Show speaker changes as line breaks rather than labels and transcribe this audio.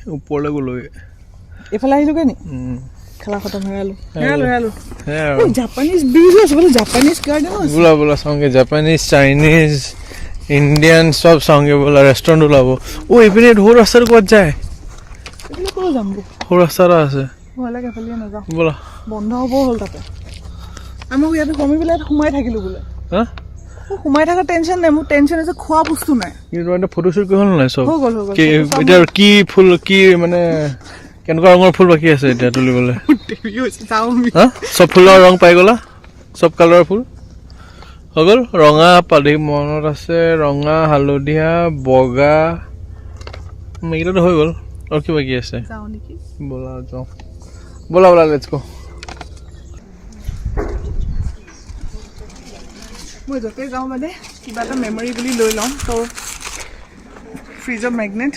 ওপৰলৈ গ'লোগে
এইফালে আহিলোগে নি খেলা খতম হেৰালো জাপানিজ ব্ৰিজ আছে বোলে জাপানিজ গাৰ্ডেন আছে
বোলা বোলা চাওঁগে জাপানিজ চাইনিজ ইণ্ডিয়ান চব চাওঁগে বোলা ৰেষ্টুৰেণ্ট ওলাব এইপিনে সৰু ৰাস্তাটো ক'ত যায়
এইফালে ক'লৈ যাম
সৰু ৰাস্তা এটা আছে
ভয় লাগে এফালে নাযাওঁ
বোলা
বন্ধ হ'ব হ'ল তাতে আমি ইয়াতে কমি পেলাই সোমাই থাকিলোঁ বোলে
হা
সোমাই থকা টেনশ্যন নাই মোৰ টেনশ্যন আছে খোৱা বস্তু নাই
কিন্তু এটা ফটোশ্বুট কৰি হ'ল নাই চব
হৈ গ'ল
এতিয়া কি ফুল কি মানে কেনেকুৱা ৰঙৰ ফুল বাকী আছে এতিয়া তুলিবলৈ হা চব ফুলৰ ৰং পাই গ'লা চব কালাৰৰ ফুল হৈ গ'ল ৰঙা পালি মনত আছে ৰঙা হালধীয়া বগা এইকেইটাতো হৈ গ'ল আৰু কি বাকী আছে
যাওঁ নেকি
ব'লা যাওঁ ব'লা ব'লা লেটছ গো
মই য'তে যাওঁ মানে কিবা এটা মেমৰি বুলি লৈ লওঁ তো ফ্ৰিজৰ মেগনেট